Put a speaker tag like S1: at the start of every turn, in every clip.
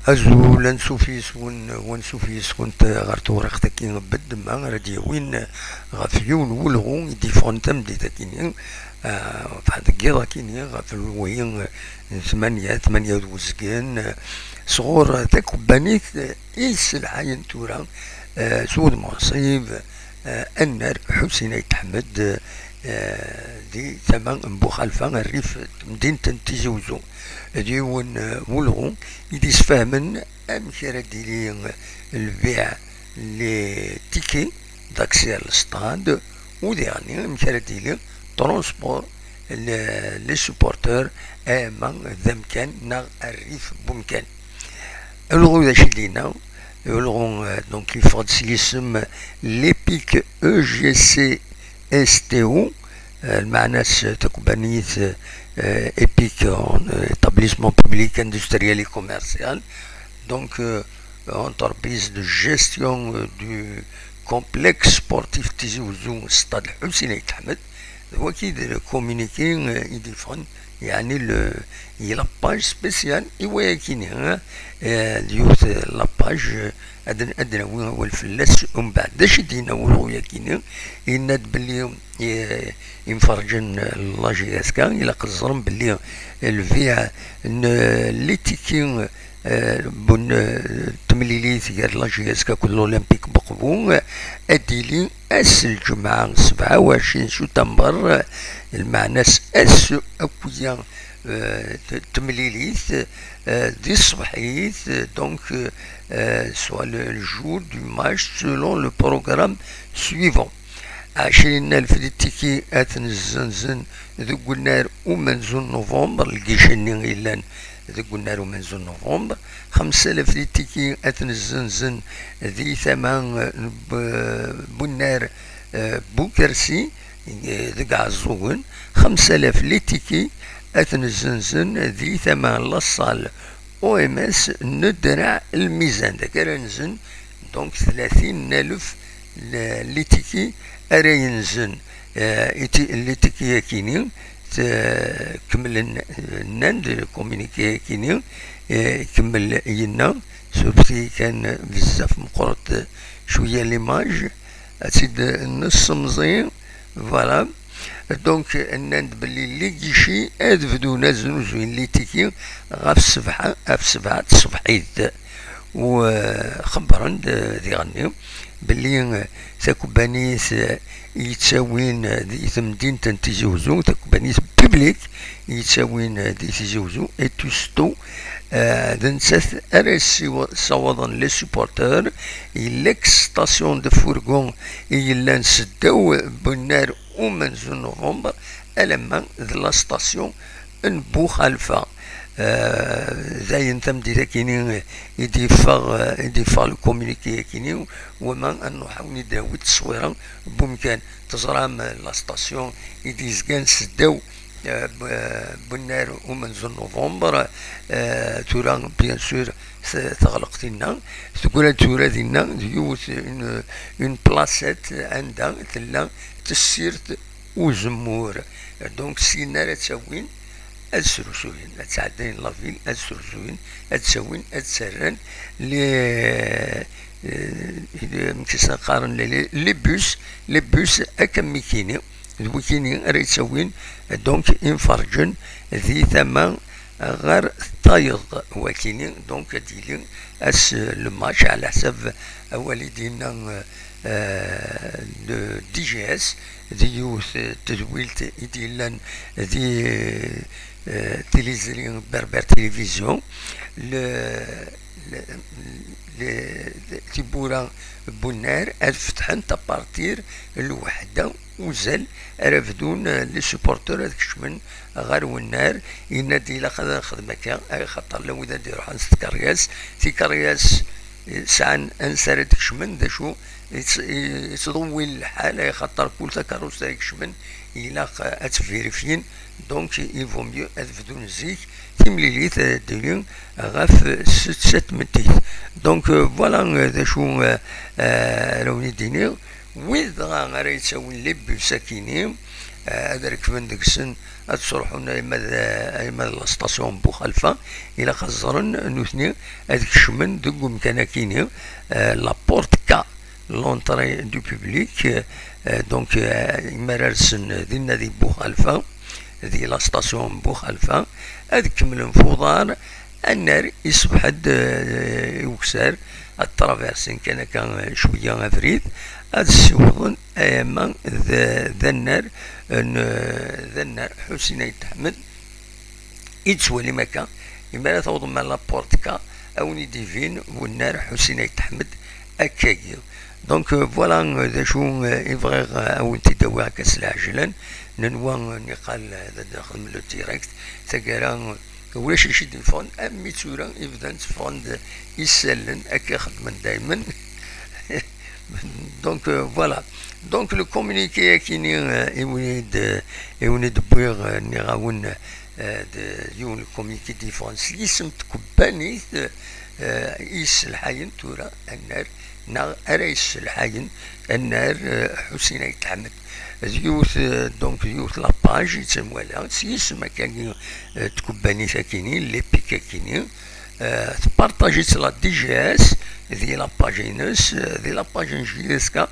S1: أزول نسوفيس ونسوفيس كنت غرت ورقتك كي نبد ما غادي وين غفيون ولغون يديفون تمدي تاكيني فهاد الكيضا كيني غف الوين ثمانية وزكين صغور تاكوبانيت إيس العين تورا سود مصيب النار حسين يتحمد دي ثمان مبو خلفا الريف مدينة تيزي وزو دي ولغو يدي سفاهمن أمشي ديلي البيع لي تيكي داكسي الستاد وديعني أمشي ديلي ترونسبور لي سوبورتور أما ذمكان ناغ الريف بمكان الغو ذا شدينا الغو دونك يفرد سيسم ليبيك او جي سي اس تي او المعنى تكوبانيت épique en établissement public industriel et commercial, donc entreprise de gestion du complexe sportif Tizi Ouzou Stade Hussein Ahmed. هو كي communiqué يديفون يعني la page spéciale يواكيني اليوث لا باج أدنى والفلاس ومن بعد داش دينا ولو ياكيني يناد بلي ينفرجن لاجياسكا إلا قزرن بلي الفيع لي تيكي بون تمليليت ديال لاجياسكا كل اولمبيك بقبو اديلي اس الجمعة 27 سبتمبر المعناس اس اكويا تمليليت دي الصبحيت دونك soit le jour du match selon le programme suivant 20,000 ديتيكي أتنزنزن ذوك النار ومنزون نوفمبر الجيشني إلان ذوك النار ومنزون نوفمبر 5,000 ديتيكي أتنزنزن ذي ثمان بنار بوكرسي ذوك عزوون 5,000 ليتيكي أتنزنزن ذي ثمان لاصال او ام اس ندرع الميزان ذاك رنزن دونك 30,000 ليتيكي ارا ينزن ليتيكي كيني كمل الناند كومينيكي كيني كمل ينا سورتي كان بزاف مقرط شويه ليماج اسيد نص مزيان فوالا دونك الناند بلي لي كيشي ادفدو نازلو زوين لي تيكي غاف سبعة الصبحيت وخبرن ذي غني بلي تاكوبانيس يتساوين دي مدينة تيزي وزو تاكوبانيس بيبليك يتساوين دي تيزي وزو اي توستو دنسات ارسي صوضا لي سوبورتور ليكس ستاسيون دو فورغون يلا نسداو بالنار ومنزل نوفمبر ألما ذ لا ستاسيون نبو خلفا زاين تمدي تاكيني يديفاغ الكومينيكي كيني وما انو حاولي داوي التصويره بمكان تزرام لا ستاسيون يديزكان سداو بالنار ومنزل نوفمبر تورا بيان سور تغلق دينا تقول تورا دينا ديوت اون بلاصات عندها تلا تسيرت وزمور دونك سينا تساوين السرسوين تعدين لافيل السرسوين تساوين تسرن لي مكسا قارن لي بوس اكمي كيني ذوكيني راه يتساوين دونك انفرجن ذي ثمان غير طايض وكيني دونك ديلي اس لو ماتش على حساب والدينا دي جي اس دي يوث تدويلت يديلان دي تيليزرين بربر تلفزيون تيبورا بونار فتحن تبارتير الوحده وزل رفدون لي سوبورتور هذاك من غير والنار ينادي لا خدمه كان خاطر لو اذا يروح عند كرياس تي كرياس ساعه انسر داك من دا شو يتضوي الحاله خاطر كل تكروس داك من الى اتفيريفين دونك يفو ميو ادفدون زيك تمليليت ديالين غاف ست متيت دونك فوالا دا شو روني دينير ويد غا يتساوي لي بساكينين هذا ركبن داك السن تروحون اما لاستاسيون بوخلفه الى خزرن نوثني هذيك الشمن دوك مكان كيني لابورت كا لونطري دو بوبليك دونك مرارسن ذي نادي بوخلفه ذي لاستاسيون بوخلفه هذيك كمل انفوضار النار يصبح يكسر الترافيرسين كان شويه افريد هذا السيوضن ايما ذا النار حسين يتحمد يتسوى مكان إما لا توضن مع لابورتكا أو ديفين والنار حسين يتحمد أكايو دونك فوالا ذا شو يبغي أو انت دوا كاس العجلان ننوى نقال هذا داخل من لو ديريكت تقرا ولاش يشد الفون أمي تورا يبدا تفوند يسلن أكا خدمن دايما دونك فوالا دونك لو كومونيكي كيني يونيد بويغ نغاون يون الكوميكي ديفونس يسم تكباني يس الحاين تورا النار أريس الحاين النار حسين يتحمد يوث دونك يوث لاباج يتسمى لها يسمى كاين تكباني ثاكيني لي بيكا كيني تبارطاجيت لا دي جي اس ذي لاباجينس ذي لاباجين جي اس كا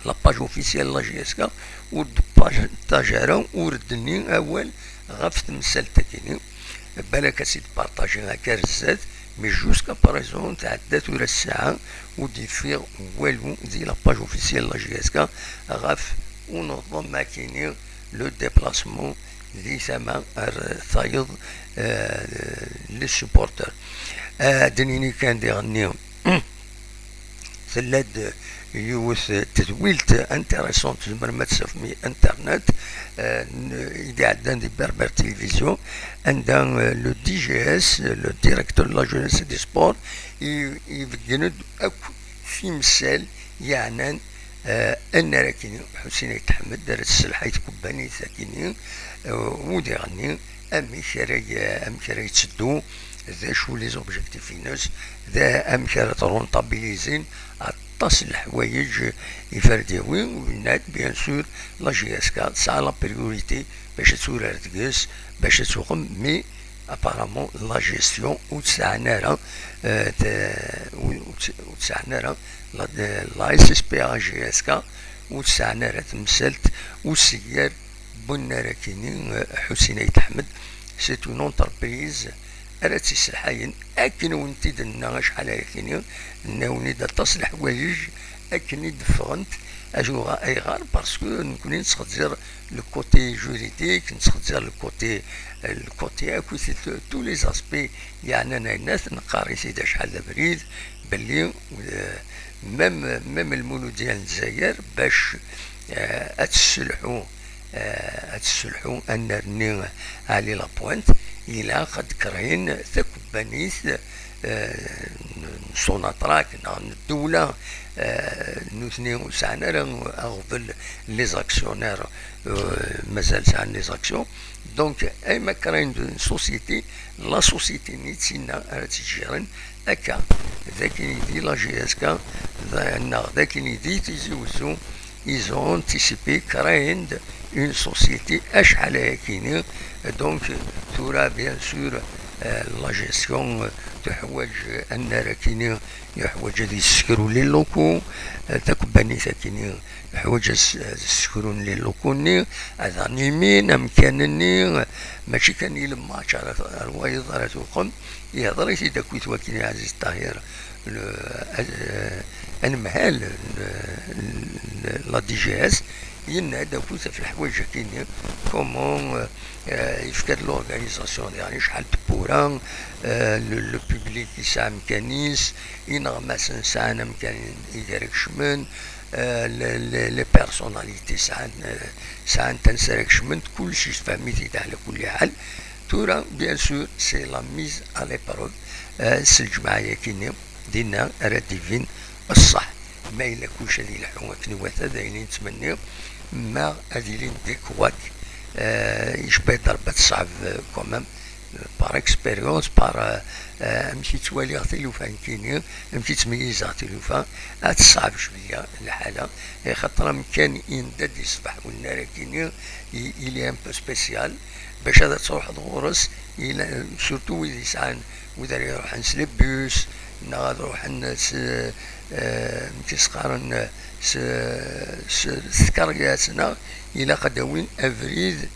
S1: لاباج اوفيسيال لا جي اس كا ودباج تاجارة وردني اول غاف تمثال تاكيني بالك سيد بارطاجي هكا رزات مي جوسكا باريزون تعدات ورا الساعة ودي فيغ والو دي لاباج اوفيسيال لا جي اس كا غاف ونظم ماكيني لو ديبلاسمون ذي ثما ثايض لي سوبورتر دنيني كان ديغنيهم ثلاد يوث تدويلت انتريسونت زمر ما تسفمي انترنت إذا عندنا دي بربر تلفزيون عندنا لو دي جي اس لو ديريكتور لا جونيس دي سبور يبدنا اكو في مثال يعني ان راكيني حسين يتحمد دار السلحه كباني ساكنين ودي غني امي كراي تسدو ذا شو لي زوبجيكتيف ناس ذا ام كرا ترونطابيليزين طاس الحوايج يفرديوي ونات بيان سور لا جي اس كا تسعى لا بريوريتي باش تسولر تقيس باش تسوقم مي ابارامون لا جيستيون وتسعنا راه وتسعنا راه لا اس اس بي ا جي اس كا وتسعنا راه تمثلت وسيار بنا راكيني حسين يتحمد سي اون اونتربريز أرات السلحاين أكن ونتي دنا شحال هاكيني ناوني دا تصل حوايج أكني دفغنت أجوغا أيغار باسكو نكوني نتخدر لو كوتي جوريديك نتخدر لو كوتي أكو تو لي زاسبي يعني أنا الناس نقاري سيدا شحال بريد بلي ميم المولود ديال الجزائر باش أتسلحو أن رني علي لابوانت إلى قد كراين ثكبانيث سوناطراك الدولة نوثني وسعنا أغفل لي زاكسيونير مازال سعنا لي زاكسيون دونك أيما كراين سوسيتي لا سوسيتي نيتسينا تجيرن أكا ذاك يدي لا جي اس كا ذاك يدي تيزوزو ils ont anticipé créer une société HLA donc tu as bien sûr la gestion تحوج أن راكيني يحوج هذه يسكروا لي لوكو تكباني ثاكيني يحوج يسكرون لي لوكوني هذا نيمين أمكانني ماشي كان يلما روايض راه توقم يهضر يسيد كويت وكيني عزيز الطاهر المهال لا دي جي اس ينادى كويت في الحوايج كاينين كومون يفكر لورغانيزاسيون يعني شحال تبورا لو بوبليك يسعى مكانيس ينغمس نسعى مكان يدارك شمن لي بيرسوناليتي ساعة تنسرك شمن كلشي فهميتي على كل حال تورا بيان سور سي لا ميز ا ليبروف الجماعة كاينين دينا راه ديفين الصح ما إلا كلشي هادي الحكومة كنوات دايرين نتمنيو ما هادي لين ديكواك يشبه ضربة صعب كومام بار اكسبيريونس بار مشي توالي غتلوفان كيني مشي تميز غتلوفان تصعب شويه الحاله خاطر مكان يندد يصبح والنار كيني إلي ان بو سبيسيال باش هذا تروح تغرس سورتو ويد يسعان وإذا يروح نسلب بيوس غادي نروح تسقارن سكرياتنا الى قداوين افريد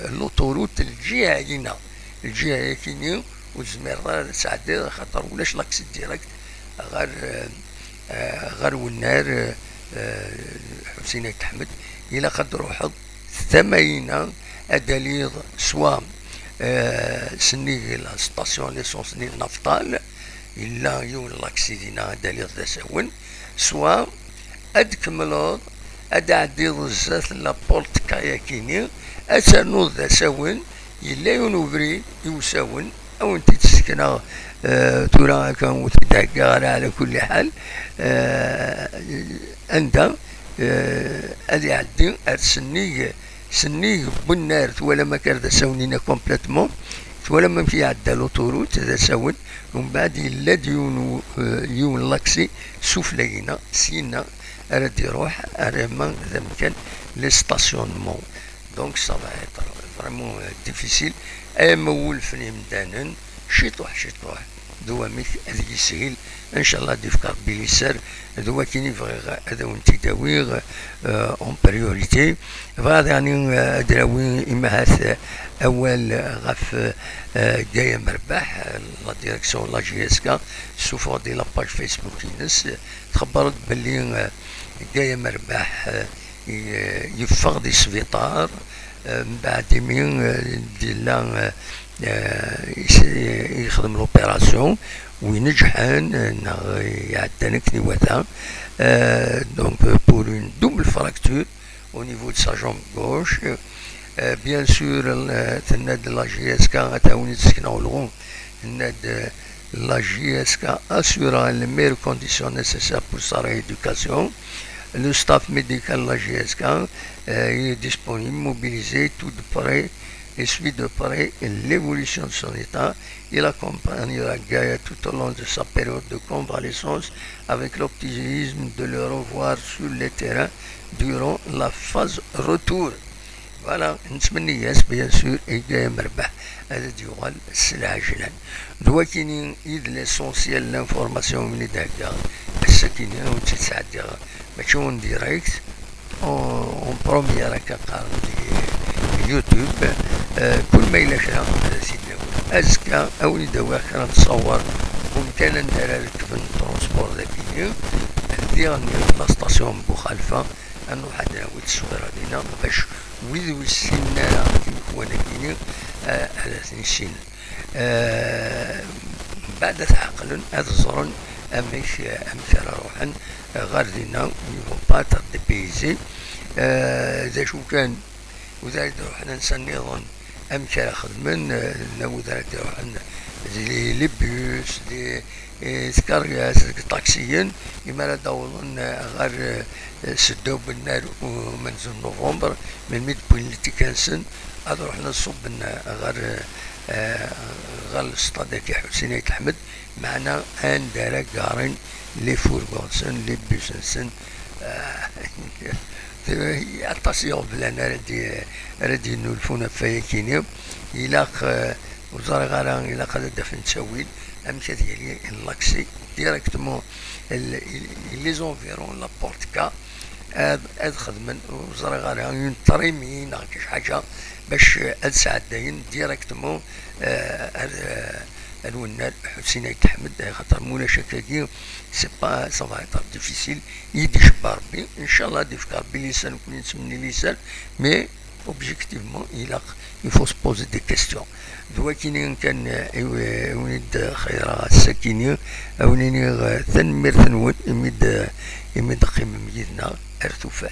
S1: لوطوروت الجهه الجهه كينيو وزمير تعدي خاطر ولاش لاكسي ديريكت غير والنار حسين تحمد الى قد روحض ثمانين اداليض سوا سني لا ستاسيون ليسونس ني النفطال الا يون لاكسي دينا اداليض داساون سوا ادكملوض ادعديض الزات لابورت كاياكيني اتنوض داساون الا يونوفري يوساون او انت تسكنا تورا كان تدقى على كل حال انت ادي عدي سني بالنار ولا ما كان داساونينا كومبليتمون ولا ما في عدى لوطوروت داساون ومن بعد الا يون لاكسي سفلينا سينا راه يروح راه ذا مكان لي ستاسيونمون دونك سا فا ايتر فريمون ديفيسيل مول فني مدانن شيطوح دواميك هذا يسهل ان شاء الله ديفكار بليسار دوا كيني فغي هذا ونتي داويغ اون بريوريتي فهذا يعني دراوي امهات اول غف جايه مرباح لا ديريكسيون لا جي اس كا سوفور دي لاباج فيسبوك ينس تخبرت باللي جايه مرباح يفغ دي سفيطار من بعد مين ديلا يخدم لوبيراسيون وينجحان يعدان كنيواتا دونك بور اون دوبل فراكتور au niveau de sa jambe gauche. Bien sûr, la JSK la JSK assurera les meilleures conditions nécessaires pour sa rééducation. Le staff médical de la JSK est disponible, mobilisé tout de près et suit de près l'évolution de son état. Il accompagnera Gaïa tout au long de sa période de convalescence avec l'optimisme de le revoir sur le terrain durant la phase retour. Voilà, نتمنى بيان سور إيجايا مربح هذا ديوغال السلعة جلان دواكيني إيد ليسونسيال لانفورماسيون من داكا الساكينة وتتسعدي ماشي اون ديريكت اون بروميير هكا قارن يوتيوب كل ما إلا شرا هذا سيدنا أزكى أولي دواخر نتصور ومكان ندير ركب ترونسبور ذاكيني ندير لا ستاسيون بوخالفة أنو حد ناوي تصوير علينا باش ويذ السن كيما كيني هذا السن بعد تعقل هذا الزرن أمك روحا غير دينا يفون با تاع دي بيزي إذا شو كان وذلك روحنا نسنيضن أمك خدمن ناو ذلك روحنا لي بيوس دي سكاريات طاكسيين يما داولن غير سداو بالنار ومنزل نوفمبر من ميد بوينتي كانسن هذا روحنا صبنا غير السطاد كي حسين أحمد معنا ان دارا قارن لي فورغونسن لي بيسنسن اتاسيون بلانا ردي نولفونا فيا كينيو إلا وزارة غاران إلا قد دفن تسويل أمشي ديالي لاكسي ديريكتمون لي زونفيرون لا بورتكا هاد خدمن وزارة غاران ينطريمين كاش حاجة باش هاد ساعدين ديريكتمون الونال حسين أحمد خاطر مولا شكاكي سي با سا فا ايتر ديفيسيل يديش بربي ان شاء الله ديفكار بلسان وكون يتسمني لسان مي اوبجيكتيفمون il faut se poser des questions دواكيني كان ونيد خير السكيني ونيني تنمير تنود يمد قيم ميدنا ارتفات